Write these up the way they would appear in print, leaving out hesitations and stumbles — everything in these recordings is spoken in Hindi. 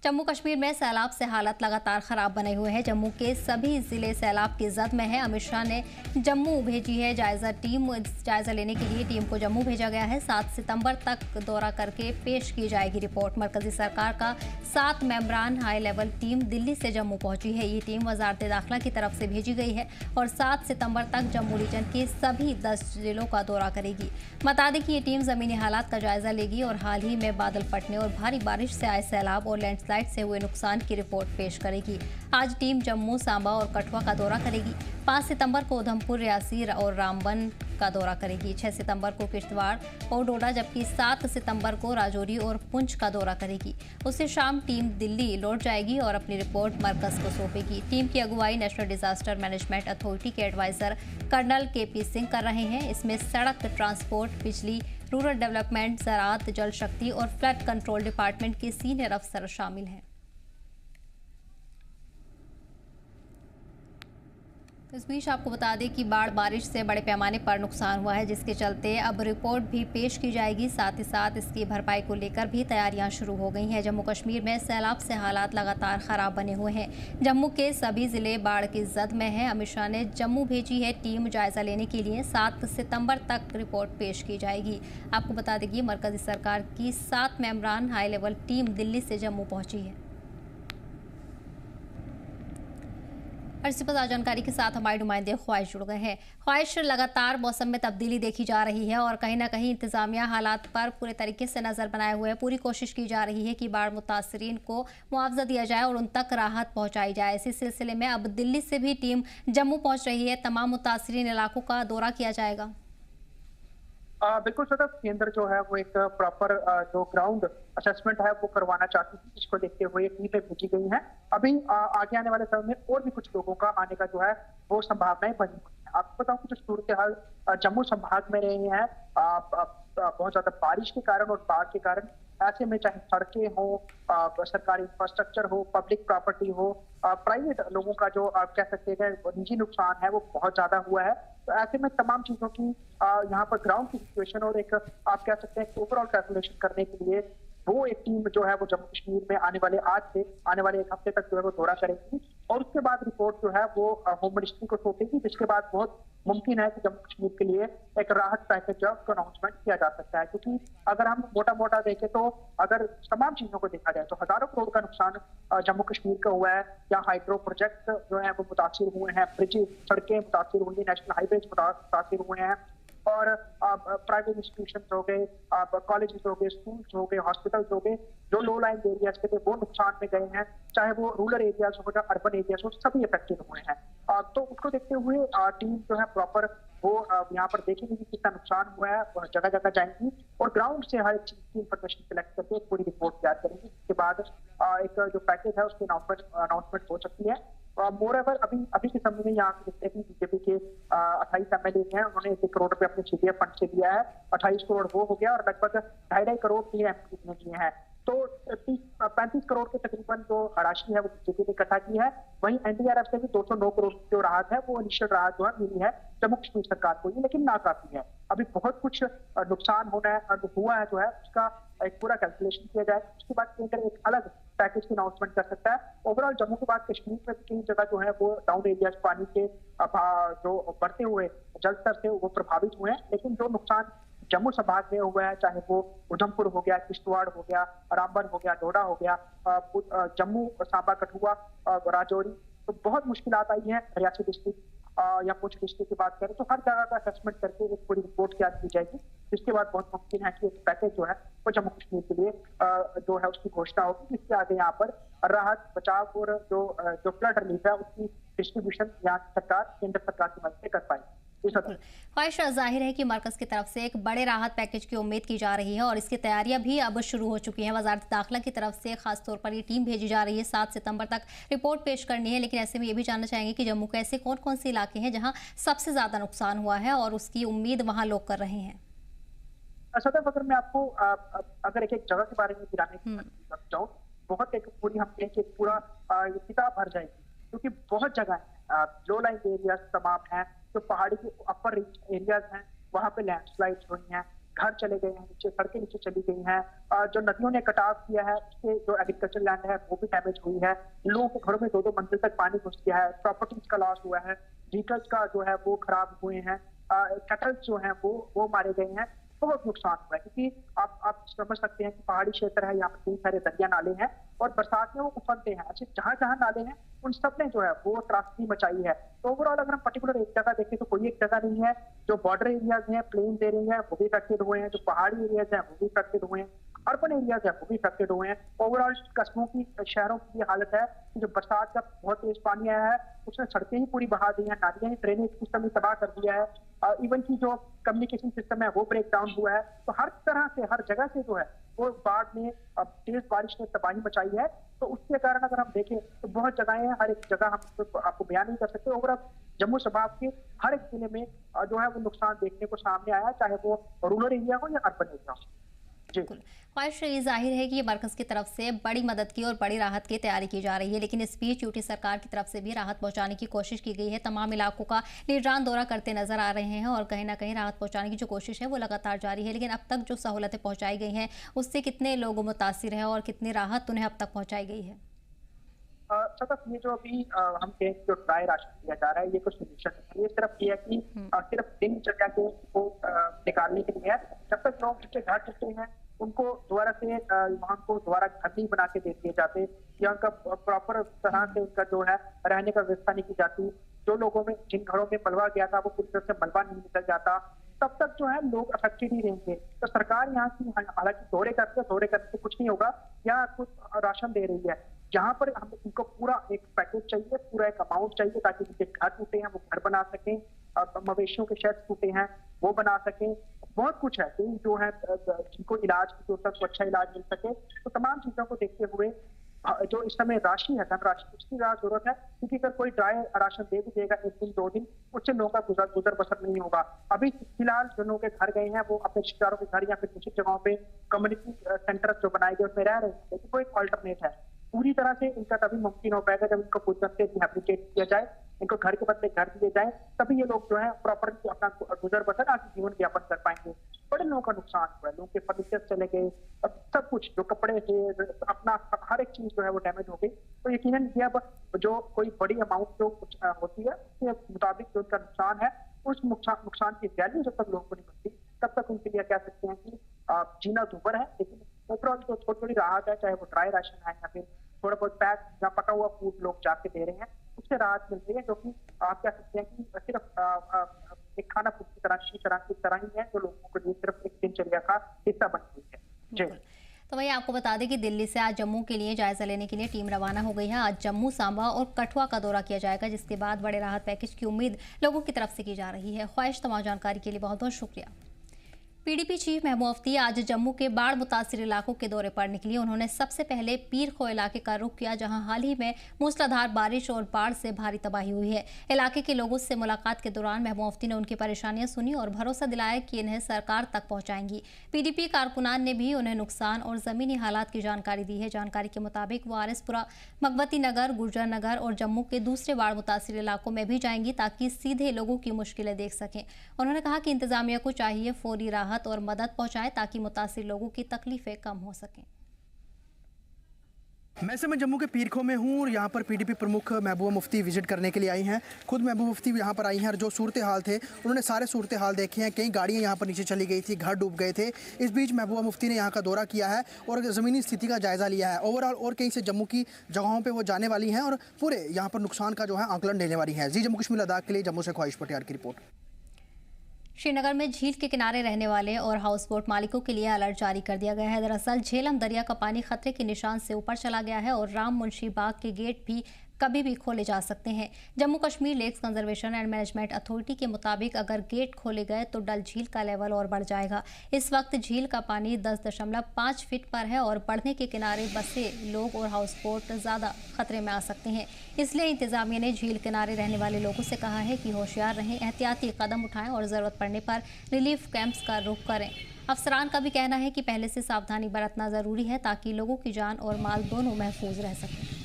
जम्मू कश्मीर में सैलाब से हालत लगातार खराब बने हुए हैं। जम्मू के सभी जिले सैलाब की जद में है। अमित शाह ने जम्मू भेजी है जायजा लेने के लिए टीम को जम्मू भेजा गया है। 7 सितंबर तक दौरा करके पेश की जाएगी रिपोर्ट। मरकजी सरकार का 7 मेंबरान हाई लेवल टीम दिल्ली से जम्मू पहुंची है। ये टीम वजारत दाखिला की तरफ से भेजी गई है और 7 सितंबर तक जम्मू रीजन के सभी 10 जिलों का दौरा करेगी। बता दें कि ये टीम जमीनी हालात का जायजा लेगी और हाल ही में बादल फटने और भारी बारिश से आए सैलाब और लैंडस्लाइड से हुए नुकसान की रिपोर्ट पेश करेगी। आज टीम जम्मू, सांबा और कठुआ का दौरा करेगी। 5 सितंबर को उधमपुर, रियासी और रामबन का दौरा करेगी। 6 सितंबर को किश्तवाड़ और डोडा, जबकि 7 सितंबर को राजौरी और पुंछ का दौरा करेगी। उससे शाम टीम दिल्ली लौट जाएगी और अपनी रिपोर्ट मरकज को सौंपेगी। टीम की अगुवाई नेशनल डिजास्टर मैनेजमेंट अथॉरिटी के एडवाइजर कर्नल KP सिंह कर रहे हैं। इसमें सड़क, ट्रांसपोर्ट, बिजली, रूरल डेवलपमेंट, ज़राअत, जल शक्ति और फ्लड कंट्रोल डिपार्टमेंट के सीनियर अफसर शामिल हैं। इस बीच आपको बता दें कि बारिश से बड़े पैमाने पर नुकसान हुआ है, जिसके चलते अब रिपोर्ट भी पेश की जाएगी। साथ ही साथ इसकी भरपाई को लेकर भी तैयारियां शुरू हो गई हैं। जम्मू कश्मीर में सैलाब से हालात लगातार खराब बने हुए हैं। जम्मू के सभी जिले बाढ़ की जद में हैं। अमित शाह ने जम्मू भेजी है टीम जायजा लेने के लिए। 7 सितंबर तक रिपोर्ट पेश की जाएगी। आपको बता दें कि मरकजी सरकार की 7 मेंबरान हाई लेवल टीम दिल्ली से जम्मू पहुंची है। और इसी पर जानकारी के साथ हमारे नुमाइंदे ख्वाहिश जुड़ गए हैं। ख्वाहिश, लगातार मौसम में तब्दीली देखी जा रही है और कहीं ना कहीं इंतजामिया हालात पर पूरे तरीके से नजर बनाए हुए है। पूरी कोशिश की जा रही है कि बाढ़ मुतासरीन को मुआवजा दिया जाए और उन तक राहत पहुंचाई जाए। इसी सिलसिले में अब दिल्ली से भी टीम जम्मू पहुंच रही है। तमाम मुतासरीन इलाकों का दौरा किया जाएगा। बिल्कुल सदफ, केंद्र जो है वो एक प्रॉपर जो ग्राउंड असेसमेंट है वो करवाना चाहती थी, जिसको देखते हुए टीमें भेजी गई हैं। अभी आगे आने वाले समय में और भी कुछ लोगों का आने का जो है वो संभावनाएं बनी हुई है। आपको बताऊं कि जो सूरत हाल जम्मू संभाग में रही है बहुत ज्यादा बारिश के कारण और बाढ़ के कारण, ऐसे में चाहे सड़कें हो, सरकारी इंफ्रास्ट्रक्चर हो, पब्लिक प्रॉपर्टी हो, प्राइवेट लोगों का जो आप कह सकते हैं निजी नुकसान है वो बहुत ज्यादा हुआ है। तो ऐसे में तमाम चीजों की यहाँ पर ग्राउंड की सिचुएशन और एक आप कह सकते हैं ओवरऑल कैलकुलेशन करने के लिए वो एक टीम जो है वो जम्मू कश्मीर में आने वाले 1 हफ्ते तक जो है वो दौरा करेगी और उसके बाद रिपोर्ट जो है वो होम मिनिस्ट्री को सौंपेगी, जिसके बाद बहुत मुमकिन है कि जम्मू कश्मीर के लिए एक राहत पैकेज जो है उसका अनाउंसमेंट किया जा सकता है। क्योंकि अगर हम मोटा देखें तो अगर तमाम चीजों को देखा जाए तो हजारों करोड़ का नुकसान जम्मू कश्मीर का हुआ है। या हाइड्रो प्रोजेक्ट जो है वो मुतासिर हुए हैं, ब्रिजेस, सड़कें मुतासिर हुई, नेशनल हाईवेज मुतासिर हुए हैं और प्राइवेट इंस्टीट्यूशन हो गए, कॉलेजेस हो गए, स्कूल्स हो गए, हॉस्पिटल्स हो गए, जो लो लाइन एरियाज के थे वो नुकसान में गए हैं। चाहे वो रूरल एरियाज हो या अर्बन एरियाज हो, सभी इफेक्टेड हुए हैं। तो उसको देखते हुए टीम जो है प्रॉपर वो यहाँ पर देखेंगे कि कितना नुकसान हुआ है, जगह जगह जाएंगी और ग्राउंड से हर चीज की इंफॉर्मेशन कलेक्ट करके एक पूरी रिपोर्ट तैयार करेंगी। इसके बाद एक जो पैकेज है उसकी अनाउंसमेंट हो सकती है। मोर एवर अभी के समय में यहाँ जितने भी बीजेपी के 28 MLA हैं, उन्होंने 1 करोड़ रुपए अपने CDF फंड से दिया है। 28 करोड़ वो हो गया और लगभग 2.5 करोड़ के MP ने दिए हैं। तो 35 करोड़ के तकरीबन जो राशि है वो बीजेपी ने इकट्ठा की है। वहीं NDRF से भी 209 करोड़ की जो राहत है वो इनिशियल राहत जो है मिली है जम्मू कश्मीर सरकार को, लेकिन नाकाफी है। अभी बहुत कुछ नुकसान हुआ है जो है उसका एक पूरा कैलकुलेशन किया जाए, उसके बाद केंद्र एक अलग पैकेज की अनाउंसमेंट कर सकता है। ओवरऑल जम्मू के बाद कश्मीर में कई जगह जो है वो डाउन एरियाज पानी के जो बढ़ते हुए जल स्तर से वो प्रभावित हुए हैं, लेकिन जो नुकसान जम्मू संभाग में हुआ है, चाहे वो उधमपुर हो गया, किश्तवाड़ हो गया, रामबन हो गया, डोडा हो गया, जम्मू, सांबा, कठुआ, राजौरी, तो बहुत मुश्किलात आई हैं। रियासी डिस्ट्रिक्ट या पुंछ डिस्ट्रिक्ट की बात करें तो हर जगह का असेसमेंट करके एक पूरी रिपोर्ट तैयार की जाएगी, जिसके बाद बहुत मुमकिन है कि एक पैकेज जो है वो जम्मू कश्मीर के लिए जो है उसकी घोषणा होगी, जिसके आगे यहाँ पर राहत, बचाव और जो फ्लड रिलीफ है उसकी डिस्ट्रीब्यूशन यहाँ सरकार, केंद्र सरकार की मदद से कर पाएगी। ख्वाहिश, जाहिर है कि मरकज की तरफ से एक बड़े राहत पैकेज की उम्मीद की जा रही है और इसकी तैयारियां भी अब शुरू हो चुकी हैं। वजारत दाखिला की तरफ से खासतौर पर ये टीम भेजी जा रही है। 7 सितंबर तक रिपोर्ट पेश करनी है, लेकिन ऐसे में ये भी जानना चाहेंगे कि जम्मू के ऐसे कौन कौन से इलाके हैं जहां सबसे ज्यादा नुकसान हुआ है और उसकी उम्मीद वहां लोग कर रहे हैं। सदर, अगर मैं आपको अगर एक जगह के बारे में गिराने की चाहूँ, बहुत एक पूरी हम कहें कि पूरा किताब भर जाएगी, क्योंकि बहुत जगह है, लो लाइन एरियाज तमाम हैं, जो पहाड़ी के अपर एरियाज हैं, वहां पे लैंडस्लाइड हुई हैं, घर चले गए हैं नीचे, सड़कें नीचे चली गई हैं। जो नदियों ने कटाव किया है उससे जो एग्रीकल्चर लैंड है वो भी डैमेज हुई है। लोगों के घरों में 2-2 मंजिल तक पानी घुस गया है। प्रॉपर्टीज का लॉस हुआ है, व्हीकल्स का जो है वो खराब हुए हैं, कैटल जो है वो मारे गए हैं। बहुत नुकसान हुआ है क्योंकि आप समझ सकते हैं कि पहाड़ी क्षेत्र है, यहाँ पर कई सारे दरिया नाले हैं और बरसात में वो उफनते हैं। अच्छा, जहां जहां नाले हैं उन सब ने जो है वो त्रासदी मचाई है। तो ओवरऑल अगर हम पर्टिकुलर एक जगह देखें तो कोई एक जगह नहीं है। जो बॉर्डर एरियाज हैं, प्लेन्स एरिया है वो भी अफेक्टेड हुए हैं, जो पहाड़ी एरियाज हैं वो भी अफेक्टेड हुए हैं, अर्बन एरियाज है वो भी अफेक्टेड हुए हैं। ओवरऑल कस्बों की, शहरों की ये हालत है कि जो बरसात का बहुत तेज पानी आया है उसने सड़कें ही पूरी बहा दी हैं, नालियां ही, ड्रेनेज सिस्टम ही तबाह कर दिया है। इवन की जो कम्युनिकेशन सिस्टम है वो ब्रेक डाउन हुआ है। तो हर तरह से, हर जगह से जो है वो बाढ़ ने, अब तेज बारिश ने तबाही मचाई है। तो उसके कारण अगर हम देखें तो बहुत जगहें हैं, हर एक जगह हम आपको बयान नहीं कर सकते। ओवरऑल जम्मू संभाग के हर एक जिले में जो है वो नुकसान देखने को सामने आया, चाहे वो रूरल एरिया हो या अर्बन एरिया हो। ख्वाहिश ये जाहिर है कि ये मरकज की तरफ से बड़ी मदद की और बड़ी राहत की तैयारी की जा रही है, लेकिन इस बीच यूटी सरकार की तरफ से भी राहत पहुंचाने की कोशिश की गई है। तमाम इलाकों का लीडरान दौरा करते नजर आ रहे हैं और कहीं ना कहीं राहत पहुंचाने की जो कोशिश है वो लगातार जारी है। लेकिन अब तक जो सहूलतें पहुंचाई गई हैं उससे कितने लोग मुतासिर हैं और कितनी राहत उन्हें अब तक पहुंचाई गई है? सतत ये जो अभी हम कहें जो ड्राई राशन दिया जा रहा है ये कोई सोल्यूशन नहीं है। ये सिर्फ ये है कि सिर्फ दिनचर्या को निकालने के लिए है। जब तक लोग जिसके घर टूटे हैं उनको दोबारा से वहां को दोबारा घर नहीं बना के दे दिए जाते या उनका प्रॉपर तरह से उनका जो है रहने का व्यवस्था नहीं की जाती। जो लोगों में, जिन घरों में मलबा गया था वो पूरी तरह से मलबा नहीं निकल जाता, तब तक जो है लोग अफेक्टेड ही रहेंगे। तो सरकार यहाँ की हालांकि दौरे करने से कुछ नहीं होगा, यहाँ कुछ राशन दे रही है। जहां पर हम इनको पूरा एक पैकेज चाहिए, पूरा एक अमाउंट चाहिए ताकि जिनके घर टूटे हैं वो घर बना सकें, मवेशियों के शेड्स टूटे हैं वो बना सकें। बहुत कुछ है जो है जिनको इलाज की जरूरत है, अच्छा इलाज मिल सके। तो तमाम चीजों को देखते हुए जो इस समय राशि है, धनराशि, उसकी ज्यादा जरूरत है क्योंकि अगर कोई ड्राई राशन दे भी देगा 1 दिन 2 दिन, उससे लोगों का गुजर बसर नहीं होगा। अभी फिलहाल जो लोगों के घर गए हैं वो अपने रिश्तेदारों के घर या फिर दूसरी जगहों पे कम्युनिटी सेंटर जो बनाए गए उसमें रह रहे हैं, लेकिन वो एक ऑल्टरनेट है। पूरी तरह से इनका तभी मुमकिन हो पाएगा जब इनको पूरी तरह से रिहेबिलिटेट किया जाए, इनको घर के बदले घर दिए जाए, तभी ये लोग जो है प्रॉपरली अपना गुजर बसर, आगे जीवन यापन कर पाएंगे। बड़े लोगों का नुकसान हुआ है, लोगों के फर्नीचर चले गए, सब कुछ जो कपड़े थे, अपना हर एक चीज जो है वो डैमेज हो गई। तो यकीनन ये अब जो कोई बड़ी अमाउंट जो होती है उसके मुताबिक जो उनका नुकसान है, उस नुकसान की वैल्यू जब तक लोगों को नहीं मिलती तब तक उनके लिए कह सकते हैं कि जीना दूभर है। लेकिन ओवरऑल जो थोड़ी थोड़ी राहत है, चाहे वो ड्राई राशन है या फिर थोड़ा बहुत पैक या पका हुआ फूड लोग जाके दे रहे हैं, उससे राहत मिल रही है, जो कि आप कह सकते हैं कि सिर्फ एक खाना फूड की तरह ही है जो लोगों के लिए सिर्फ एक दिनचर्या का हिस्सा बन गई है। जी। तो वही आपको बता दें कि दिल्ली से आज जम्मू के लिए जायजा लेने के लिए टीम रवाना हो गई है। आज जम्मू, सांबा और कठुआ का दौरा किया जाएगा, जिसके बाद बड़े राहत पैकेज की उम्मीद लोगों की तरफ से की जा रही है। ख्वाहिश तमाम जानकारी के लिए बहुत बहुत शुक्रिया। पीडीपी चीफ महबूब मुफ्ती आज जम्मू के बाढ़ मुतासिर इलाकों के दौरे पर निकली। उन्होंने सबसे पहले पीर खो इलाके का रुख किया, जहां हाल ही में मूसलाधार बारिश और बाढ़ से भारी तबाही हुई है। इलाके के लोगों से मुलाकात के दौरान महबूब मुफ्ती ने उनकी परेशानियां सुनी और भरोसा दिलाया कि इन्हें सरकार तक पहुंचाएंगी। पीडीपी कारकुनान ने भी उन्हें नुकसान और जमीनी हालात की जानकारी दी है। जानकारी के मुताबिक वो आरएसपुरा, मगवती नगर, गुर्जर नगर और जम्मू के दूसरे बाढ़ मुतासिर इलाकों में भी जाएंगी ताकि सीधे लोगों की मुश्किलें देख सकें। उन्होंने कहा कि इंतजामिया को चाहिए फौरी राहत और मदद पहुंचाए ताकि मुतासिर लोगों की तकलीफें कम हो सकें। मैं समय जम्मू के पीरखो में हूँ और यहाँ पर पीडीपी प्रमुख महबूबा मुफ्ती विजिट करने के लिए आई हैं। खुद महबूबा मुफ्ती यहाँ पर आई हैं और जो सूरत हाल थे उन्होंने सारे सूरत हाल देखे हैं। कई गाड़ियाँ यहाँ पर नीचे चली गई थी, घर डूब गए थे। इस बीच महबूबा मुफ्ती ने यहाँ का दौरा किया है और ज़मीनी स्थिति का जायज़ा लिया है। ओवरऑल और कहीं से जम्मू की जगहों पर वो जाने वाली हैं और पूरे यहाँ पर नुकसान का जो है आंकलन लेने वाली हैं। जी जम्मू कश्मीर लद्दाख के लिए जम्मू से ख्वाहिश पटियार की रिपोर्ट। श्रीनगर में झील के किनारे रहने वाले और हाउस बोट मालिकों के लिए अलर्ट जारी कर दिया गया है। दरअसल झेलम दरिया का पानी खतरे के निशान से ऊपर चला गया है और राम मुंशी बाग के गेट भी कभी भी खोले जा सकते हैं। Jammu Kashmir lakes conservation and management authority के मुताबिक अगर गेट खोले गए तो डल झील का लेवल और बढ़ जाएगा। इस वक्त झील का पानी 10.5 फीट पर है और बढ़ने के किनारे बसे लोग और हाउस बोट ज़्यादा खतरे में आ सकते हैं। इसलिए इंतजामिया ने झील किनारे रहने वाले लोगों से कहा है कि होशियार रहें, एहतियाती कदम उठाएं और ज़रूरत पड़ने पर रिलीफ कैंप्स का रुख करें। अफसरान का भी कहना है कि पहले से सावधानी बरतना ज़रूरी है ताकि लोगों की जान और माल दोनों महफूज रह सकें।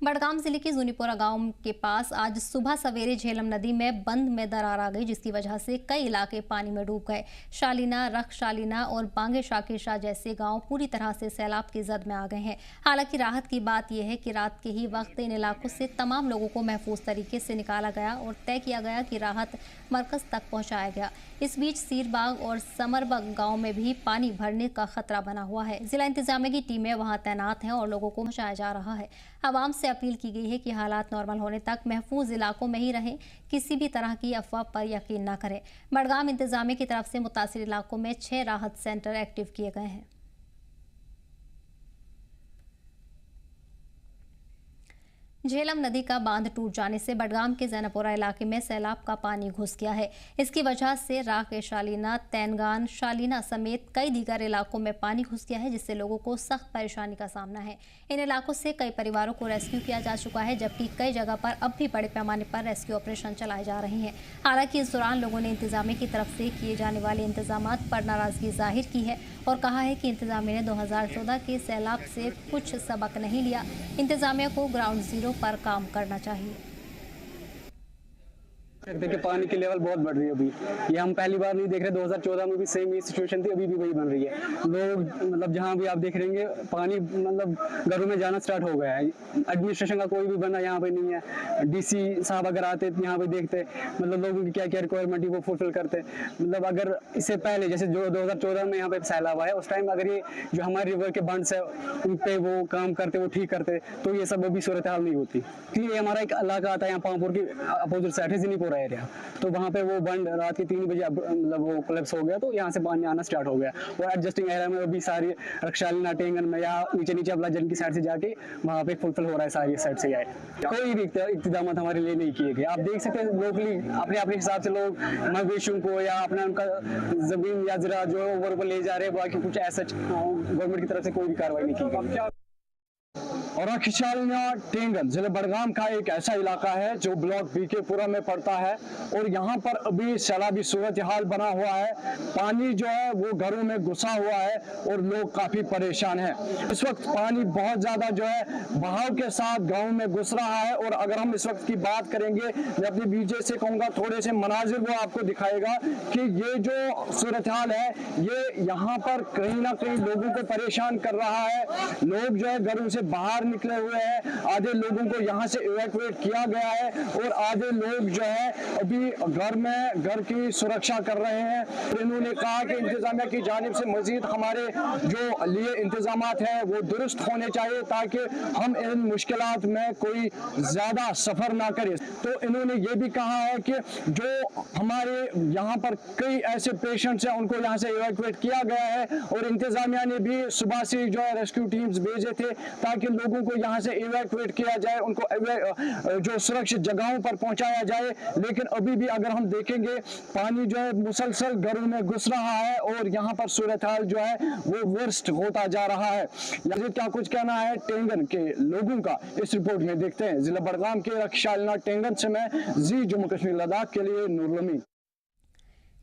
बड़गाम जिले के जूनीपुरा गांव के पास आज सुबह सवेरे झेलम नदी में बंद में दरार आ गई, जिसकी वजह से कई इलाके पानी में डूब गए। शालीना, रख शालीना और बांगे शाकिर शाह जैसे गांव पूरी तरह से सैलाब की जद में आ गए हैं। हालांकि राहत की बात यह है कि रात के ही वक्त इन इलाकों से तमाम लोगों को महफूज तरीके से निकाला गया और तय किया गया कि राहत मरकज तक पहुंचाया गया। इस बीच सीरबाग और समरबग गांव में भी पानी भरने का खतरा बना हुआ है। जिला इंतजामिया की टीमें वहां तैनात हैं और लोगों को पहुंचाया जा रहा है। आवाम से अपील की गई है कि हालात नॉर्मल होने तक महफूज इलाकों में ही रहें, किसी भी तरह की अफवाह पर यकीन न करें। बड़गाम इंतजामिया की तरफ से मुतासिर इलाकों में 6 राहत सेंटर एक्टिव किए गए हैं। झेलम नदी का बांध टूट जाने से बड़गाम के जैनपुरा इलाके में सैलाब का पानी घुस गया है। इसकी वजह से राख शालीना, तैनगान, शालीना समेत कई दीगर इलाकों में पानी घुस गया है, जिससे लोगों को सख्त परेशानी का सामना है। इन इलाकों से कई परिवारों को रेस्क्यू किया जा चुका है, जबकि कई जगह पर अब भी बड़े पैमाने पर रेस्क्यू ऑपरेशन चलाए जा रहे हैं। हालांकि इस दौरान लोगों ने इंतजामिया की तरफ से किए जाने वाले इंतजामात पर नाराजगी जाहिर की है और कहा है कि इंतजामिया ने 2014 के सैलाब से कुछ सबक नहीं लिया। इंतजामिया को ग्राउंड जीरो पर काम करना चाहिए। देखिए पानी की लेवल बहुत बढ़ रही है अभी। ये हम पहली बार नहीं देख रहे, 2014 में भी सेम ही सिचुएशन थी, अभी भी वही बन रही है। लोग मतलब जहाँ भी आप देख रहेंगे पानी मतलब घरों में जाना स्टार्ट हो गया है। एडमिनिस्ट्रेशन का कोई भी बंदा यहाँ पे नहीं है। डीसी साहब अगर आते यहाँ पे देखते मतलब लोगों की क्या क्या रिक्वायरमेंट है वो फुलफिल करते। मतलब अगर इससे पहले जैसे जो 2014 में यहाँ पे सैलाब आया उस टाइम अगर ये जो हमारे रिवर के बंड्स है उन पे वो काम करते, वो ठीक करते तो ये सब अभी सूरत हाल नहीं होती। इसलिए हमारा एक इलाका आता है यहाँ पामपुर की अपोजिट साइड है जूनीपुरा एरिया, तो वहाँ पे वो बंद रात के 3 बजे मतलब वो कोलैप्स हो गया, तो यहाँ से पानी आना स्टार्ट हो गया। और एडजस्टिंग एरिया में अभी सारी रक्षालीना, टेंगन में या नीचे अबलाजन की साइड से जाके वहाँ पे फुलफिल हो रहा है, सारी साइड से आए। कोई भी इंतजाम हमारे लिए नहीं किए गए। आप देख सकते हैं लोकली अपने अपने हिसाब से लोग मवेशियों को या अपना उनका जमीन या जरा जो ओवर ले जा रहे हैं, बाकी कुछ ऐसा गवर्नमेंट की तरफ से कोई भी कार्रवाई नहीं की गई। और शालीना टेंगन जिले बड़गाम का एक ऐसा इलाका है जो ब्लॉक बीकेपुरा में पड़ता है और यहाँ पर अभी सैलाबी सूरत हाल बना हुआ है। पानी जो है वो घरों में घुसा हुआ है और लोग काफी परेशान हैं। इस वक्त पानी बहुत ज्यादा जो है बहाव के साथ गाँव में घुस रहा है। और अगर हम इस वक्त की बात करेंगे, मैं अपनी बीजे से कहूँगा थोड़े से मनाजिर वो आपको दिखाएगा कि ये जो सूरत हाल है ये यहाँ पर कहीं ना कहीं लोगों को परेशान कर रहा है। लोग जो है घरों से बाहर निकले हुए हैं, आधे लोगों को यहाँ से इवैक्यूएट किया गया है और आधे लोग जो है अभी घर की सुरक्षा कर रहे हैं। इन्होंने कहा कि इंतजामिया की जानिब से मजीद हमारे जो लिए इंतजामात हैं वो दुरुस्त होने चाहिए ताकि हम इन मुश्किलात में कोई ज्यादा सफर ना करें। तो इन्होंने ये भी कहा है कि जो हमारे यहाँ पर कई ऐसे पेशेंट्स हैं उनको यहाँ से इवैक्यूएट किया गया है और इंतजामिया ने भी सुबह से जो है रेस्क्यू टीम्स भेजे थे ताकि लोगों को यहाँ से इवैक्यूएट किया जाए, उनको जो सुरक्षित जगहों पर पहुंचाया जाए। लेकिन अभी भी अगर हम देखेंगे पानी जो है मुसलसल घरों में घुस रहा है और यहाँ पर सूरत हाल जो है वो वर्स्ट होता जा रहा है। मुझे क्या कुछ कहना है टेंगन के लोगों का इस रिपोर्ट में देखते हैं। जिला बड़गाम के रक्षालीना टेंगन से मैं जी जम्मू कश्मीर लद्दाख के लिए नूर लमी।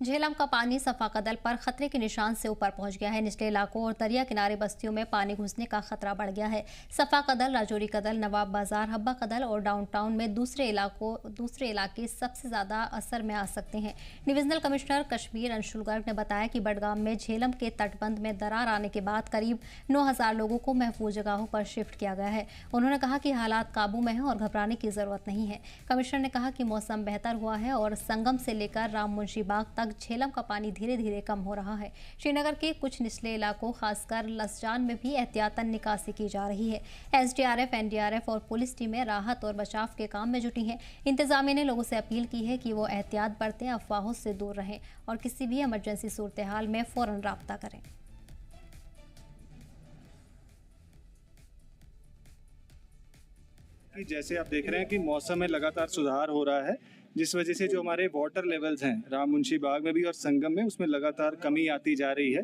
झेलम का पानी सफा कदल पर खतरे के निशान से ऊपर पहुंच गया है। निचले इलाकों और दरिया किनारे बस्तियों में पानी घुसने का खतरा बढ़ गया है। सफा कदल, राजौरी कदल, नवाब बाजार, हब्बा कदल और डाउनटाउन में दूसरे इलाके सबसे ज्यादा असर में आ सकते हैं। डिविजनल कमिश्नर कश्मीर अंशुल गर्ग ने बताया कि बड़गाम में झेलम के तटबंध में दरार आने के बाद करीब 9000 लोगों को महफूज जगहों पर शिफ्ट किया गया है। उन्होंने कहा कि हालात काबू में हैं और घबराने की जरूरत नहीं है। कमिश्नर ने कहा कि मौसम बेहतर हुआ है और संगम से लेकर राम मुंशी बाग तक झेलम का पानी धीरे धीरे कम हो रहा है। श्रीनगर के कुछ निचले इलाकों खासकर लसजान में भी एहतियातन निकासी की जा रही है। एसडीआरएफ, एनडीआरएफ और पुलिस टीमें राहत और बचाव के काम में जुटी हैं। इंतजामिया ने लोगों से अपील की है कि वो एहतियात बरतें, अफवाहों से दूर रहें और किसी भी इमरजेंसी सूरत हाल में फौरन राब्ता करें। जैसे आप देख रहे हैं कि मौसम में लगातार सुधार हो रहा है, जिस वजह से जो हमारे वाटर लेवल्स हैं राम मुंशी बाग में भी और संगम में उसमें लगातार कमी आती जा रही है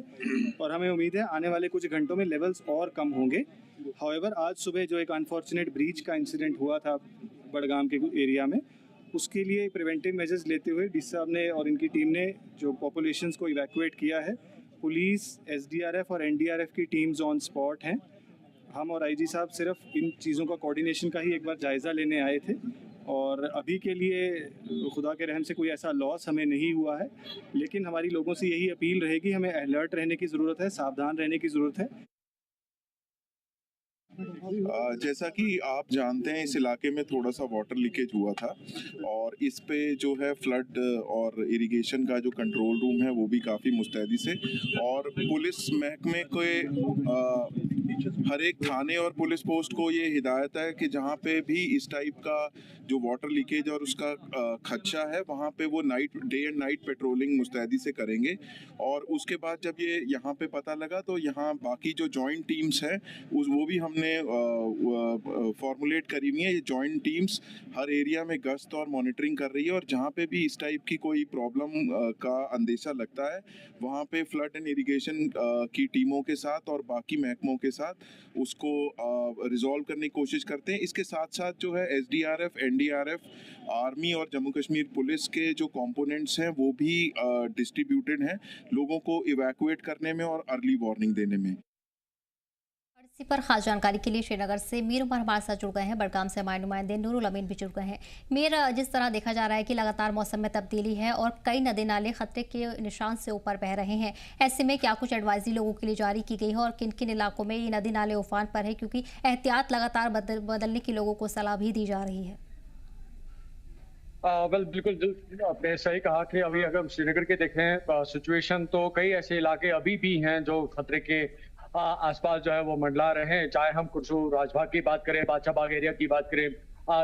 और हमें उम्मीद है आने वाले कुछ घंटों में लेवल्स और कम होंगे। हाउएवर आज सुबह जो एक अनफॉर्चुनेट ब्रीच का इंसिडेंट हुआ था बड़गाम के एरिया में, उसके लिए प्रिवेंटिव मेजर्स लेते हुए डी साहब ने और इनकी टीम ने जो पॉपुलेशंस को इवैक्यूएट किया है। पुलिस, एसडीआरएफ और एनडीआरएफ की टीम्स ऑन स्पॉट हैं हम और आईजी साहब सिर्फ इन चीज़ों का कोऑर्डिनेशन का ही एक बार जायज़ा लेने आए थे और अभी के लिए खुदा के रहम से कोई ऐसा लॉस हमें नहीं हुआ है, लेकिन हमारी लोगों से यही अपील रहेगी, हमें अलर्ट रहने की ज़रूरत है, सावधान रहने की ज़रूरत है। जैसा कि आप जानते हैं इस इलाके में थोड़ा सा वाटर लीकेज हुआ था और इस पे जो है फ्लड और इरिगेशन का जो कंट्रोल रूम है वो भी काफ़ी मुस्तैदी से और पुलिस महकमे के हर एक थाने और पुलिस पोस्ट को ये हिदायत है कि जहाँ पे भी इस टाइप का जो वाटर लीकेज और उसका खदशा है वहाँ पे वो डे एंड नाइट पेट्रोलिंग मुस्तैदी से करेंगे। और उसके बाद जब ये यहाँ पे पता लगा तो यहाँ बाकी जो जॉइंट टीम्स हैं वो भी हमने फॉर्मुलेट करी हुई है। ये जॉइंट टीम्स हर एरिया में गश्त और मॉनिटरिंग कर रही है और जहाँ पे भी इस टाइप की कोई प्रॉब्लम का अंदेशा लगता है वहाँ पे फ्लड एंड इरिगेशन की टीमों के साथ और बाकी महकमों के साथ उसको रिजॉल्व करने की कोशिश करते हैं। इसके साथ साथ जो है SDRF, NDRF, आर्मी और जम्मू कश्मीर पुलिस के जो कंपोनेंट्स हैं वो भी डिस्ट्रीब्यूटेड हैं लोगों को इवैक्यूएट करने में और अर्ली वार्निंग देने में। इसी पर खास जानकारी के लिए श्रीनगर से मीर उमर हमारे साथ जुड़ गए हैं। बड़गाम से हमारे नुमाइंदे नूरुल अमीन भी जुड़ गए हैं। मीर, जिस तरह देखा जा रहा है कि लगातार मौसम में तब्दीली है और कई नदी नाले खतरे के निशान से ऊपर बह रहे हैं, ऐसे में क्या कुछ एडवाइजरी लोगों के लिए जारी की गई है और किन किन इलाकों में ये नदी नाले उफान पर है, क्योंकि एहतियात लगातार बदलने की लोगों को सलाह भी दी जा रही है? बिल्कुल आपने सही कहा कि अभी अगर हम श्रीनगर के देखें सिचुएशन तो कई ऐसे इलाके अभी भी हैं जो खतरे के आसपास जो है वो मंडला रहे हैं। चाहे हम कुर्सू राजबाग की बात करें, बादशाह बाग एरिया की बात करें,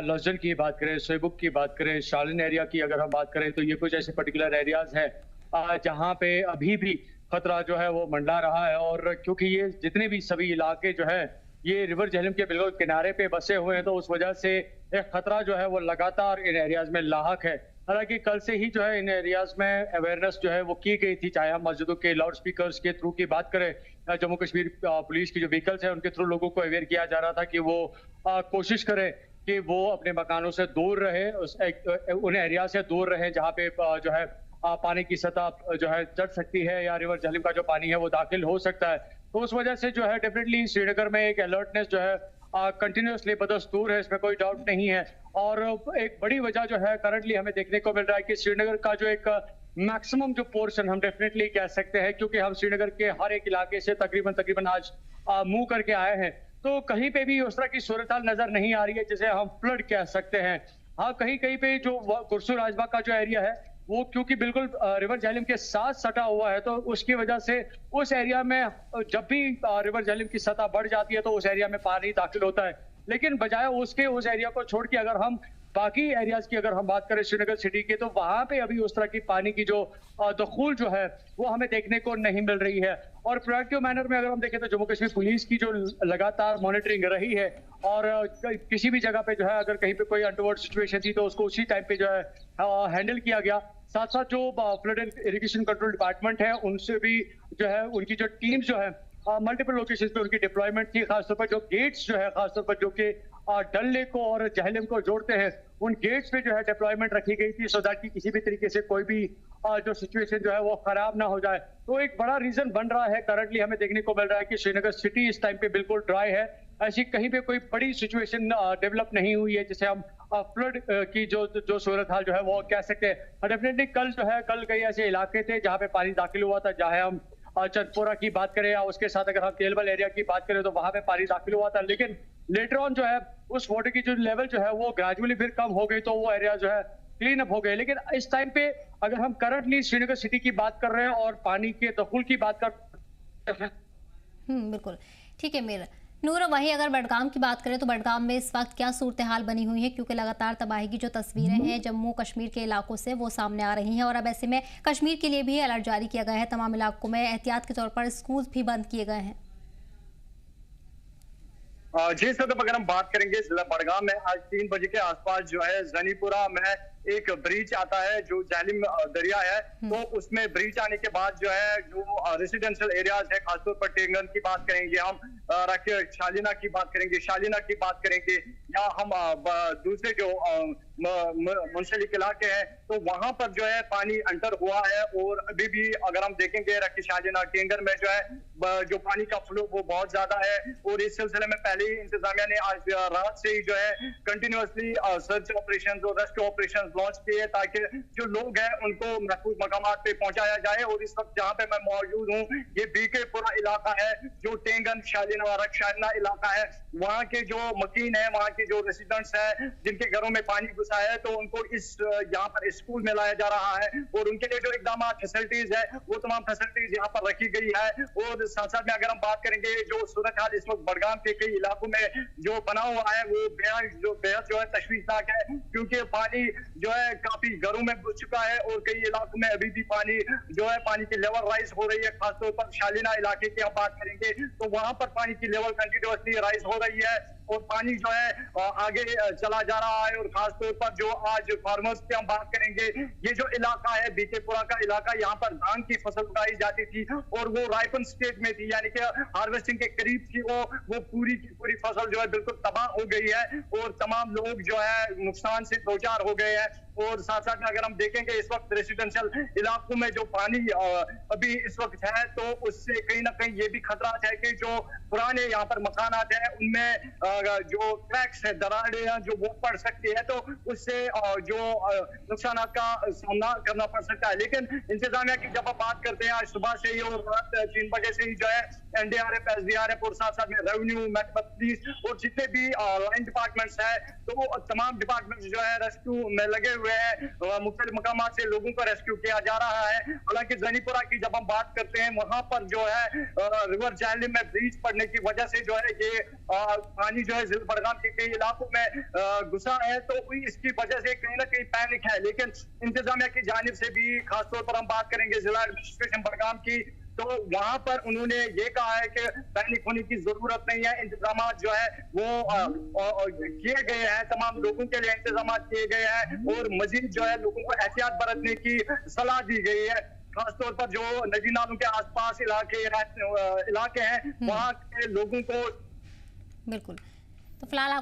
लफ्जन की बात करें, सोईबुक की बात करें, शालिन एरिया की अगर हम बात करें तो ये कुछ ऐसे पर्टिकुलर एरियाज हैं जहाँ पे अभी भी खतरा जो है वो मंडला रहा है। और क्योंकि ये जितने भी सभी इलाके जो है ये रिवर झेलम के बिल्कुल किनारे पे बसे हुए हैं तो उस वजह से एक खतरा जो है वो लगातार इन एरियाज में लाहक है। हालांकि कल से ही जो है इन एरियाज में अवेयरनेस जो है वो की गई थी, चाहे हम मस्जिदों के लाउड स्पीकर्स के थ्रू की बात करें, जम्मू कश्मीर पुलिस की जो व्हीकल्स है उनके थ्रू लोगों को अवेयर किया जा रहा था कि वो कोशिश करें कि वो अपने मकानों से दूर रहे, उन एरिया से दूर रहे जहाँ पे जो है पानी की सतह जो है चढ़ सकती है या रिवर झेलम का जो पानी है वो दाखिल हो सकता है। तो उस वजह से जो है डेफिनेटली श्रीनगर में एक अलर्टनेस जो है कंटिन्यूसली बदस्तूर है, इसमें कोई डाउट नहीं है। और एक बड़ी वजह जो है करंटली हमें देखने को मिल रहा है कि श्रीनगर का जो एक मैक्सिमम जो पोर्शन हम डेफिनेटली कह सकते हैं, क्योंकि हम श्रीनगर के हर एक इलाके से तकरीबन आज मूव करके आए हैं, तो कहीं पे भी उस तरह की सूरत हाल नजर नहीं आ रही है जिसे हम फ्लड कह सकते हैं। हाँ, कहीं कहीं पे जो कुर्सू राजबाग का जो एरिया है वो क्योंकि बिल्कुल रिवर झेलम के साथ सटा हुआ है तो उसकी वजह से उस एरिया में जब भी रिवर झेलम की सतह बढ़ जाती है तो उस एरिया में पानी दाखिल होता है। लेकिन बजाय उसके उस एरिया को छोड़ के अगर हम बाकी एरियाज की अगर हम बात करें श्रीनगर सिटी के, तो वहां पे अभी उस तरह की पानी की जो दखूल जो है वो हमें देखने को नहीं मिल रही है। और प्रोएक्टिव मैनर में अगर हम देखें तो जम्मू कश्मीर पुलिस की जो लगातार मॉनिटरिंग रही है और किसी भी जगह पे जो है अगर कहीं पे कोई अनटोवर्ड सिचुएशन थी तो उसको उसी टाइम पे जो है हैंडल किया गया। साथ साथ जो flood and irrigation control department है उनसे भी जो है उनकी जो टीम जो है मल्टीपल लोकेशन पे उनकी डिप्लॉयमेंट थी। खासतौर पर जो गेट्स जो है खासतौर पर जो कि डल लेक को और झेलम को जोड़ते हैं उन गेट्स पे जो है डिप्लॉयमेंट रखी गई थी सो दैट कि किसी भी तरीके से कोई भी जो सिचुएशन जो है वो खराब ना हो जाए। तो एक बड़ा रीजन बन रहा है करंटली हमें देखने को मिल रहा है कि श्रीनगर सिटी इस टाइम पे बिल्कुल ड्राई है, ऐसी कहीं पे कोई बड़ी सिचुएशन डेवलप नहीं हुई है जिसे हम फ्लड की जो सूरत हाल जो है वो कह सकते हैं। डेफिनेटली कल कई ऐसे इलाके थे जहाँ पे पानी दाखिल हुआ था, चाहे हम चंदपोरा की बात करें या उसके साथ अगर हम केलबल एरिया की बात करें तो वहां पे पानी दाखिल हुआ था, लेकिन लेटर ऑन जो है उस वाटर की जो लेवल जो है वो ग्रेजुअली फिर कम हो गई तो वो एरिया जो है क्लीन अप हो गए। लेकिन इस टाइम पे अगर हम करंटली श्रीनगर सिटी की बात कर रहे हैं और पानी के दखुल की बात कर रहे हैं बिल्कुल ठीक है मीर। नूर, वहीं अगर बडगाम की बात करें तो बडगाम में इस वक्त क्या सूरत हाल बनी हुई है, क्योंकि लगातार तबाही की जो तस्वीरें हैं जम्मू कश्मीर के इलाकों से वो सामने आ रही हैं और अब ऐसे में कश्मीर के लिए भी अलर्ट जारी किया गया है। तमाम इलाकों में एहतियात के तौर पर स्कूल भी बंद किए गए हैं। जी सर, अगर हम बात करेंगे जिला बडगाम में आज 3 बजे के आसपास जो है जनीपुरा में एक ब्रीच आता है जो झेलिम दरिया है, तो उसमें ब्रीच आने के बाद जो है जो रेसिडेंशियल एरियाज है, खासतौर पर टेंगन की बात करेंगे हम, शालीना की बात करेंगे, शालीना की बात करेंगे, या हम दूसरे जो मुंसलिक इलाके हैं, तो वहां पर जो है पानी अंटर हुआ है। और अभी भी अगर हम देखेंगे रखी शालीना टेंगन में जो है जो पानी का फ्लो वो बहुत ज्यादा है। और इस सिलसिले में पहले ही इंतजामिया ने आज रात से ही जो है कंटिन्यूअसली सर्च ऑपरेशन और रेस्क्यू ऑपरेशन लॉन्च किए ताकि जो लोग हैं उनको महफूज मकामात पे पहुंचाया जाए। और इस वक्त जहां पे मैं मौजूद हूँ ये बीकेपुरा इलाका है जो टेंगन शालीना और रक्षाना इलाका है। वहाँ के जो मकीन है, वहाँ के जो रेसिडेंट्स है जिनके घरों में पानी घुसा है, तो उनको इस यहाँ पर स्कूल में लाया जा रहा है और उनके लिए जो इकदाम फैसिलिटीज है वो तमाम फैसिलिटीज यहाँ पर रखी गई है। और साथ साथ में अगर हम बात करेंगे जो सूरत हाल इस वक्त बडगाम के कई इलाकों में जो बना हुआ है वो बेहद जो है तशवीशनाक है, क्योंकि पानी जो है काफी घरों में घुस चुका है और कई इलाकों में अभी भी पानी जो है पानी की लेवल राइज हो रही है। खासतौर पर शालीना इलाके की हम बात करेंगे तो वहां पर पानी की लेवल कंटिन्यूअसली राइज हो रही है और पानी जो है आगे चला जा रहा है। और खासतौर पर जो आज फार्मर्स की हम बात करेंगे, ये जो इलाका है बीकेपुरा का इलाका, यहाँ पर धान की फसल उगाई जाती थी और वो राइपन स्टेज में थी, यानी कि हार्वेस्टिंग के करीब थी। वो पूरी की पूरी फसल जो है बिल्कुल तबाह हो गई है और तमाम लोग जो है नुकसान से दो चार हो गए हैं। और साथ साथ में अगर हम देखेंगे इस वक्त रेसिडेंशियल इलाकों में जो पानी अभी इस वक्त है, तो उससे कहीं ना कहीं ये भी खतरा है कि जो पुराने यहाँ पर मकानात हैं उनमें जो क्रैक्स है, दरारें हैं जो वो पड़ सकती है, तो उससे जो नुकसान का सामना करना पड़ सकता है। लेकिन इंतजामिया की जब आप बात करते हैं आज सुबह से ही और रात 3 बजे से ही जो है NDRF, SDRF और साथ साथ में रेवेन्यू, पुलिस और जितने भी लाइन डिपार्टमेंट्स है, तो तमाम डिपार्टमेंट्स जो है रेस्क्यू में लगे हुए हैं। मुख्तलिफ मकामात से लोगों को रेस्क्यू किया जा रहा है। हालांकि जनीपुरा की जब हम बात करते हैं वहां पर जो है रिवर झेलिम में ब्रीच पड़ने की वजह से जो है ये पानी जो है जिला बडगाम के कई इलाकों में घुसा है, तो इसकी वजह से कहीं ना कहीं पैनिक है। लेकिन इंतजामिया की जानिब से भी खासतौर पर हम बात करेंगे जिला एडमिनिस्ट्रेशन बडगाम की, तो वहां पर उन्होंने ये कहा है कि पैनिक होने की जरूरत नहीं है। इंतजाम जो है वो किए गए हैं, तमाम लोगों के लिए इंतजाम किए गए हैं और मजीद जो है लोगों को एहतियात बरतने की सलाह दी गई है। खासतौर पर जो नदी नालों के आसपास इलाके हैं वहाँ के लोगों को बिल्कुल। तो फिलहाल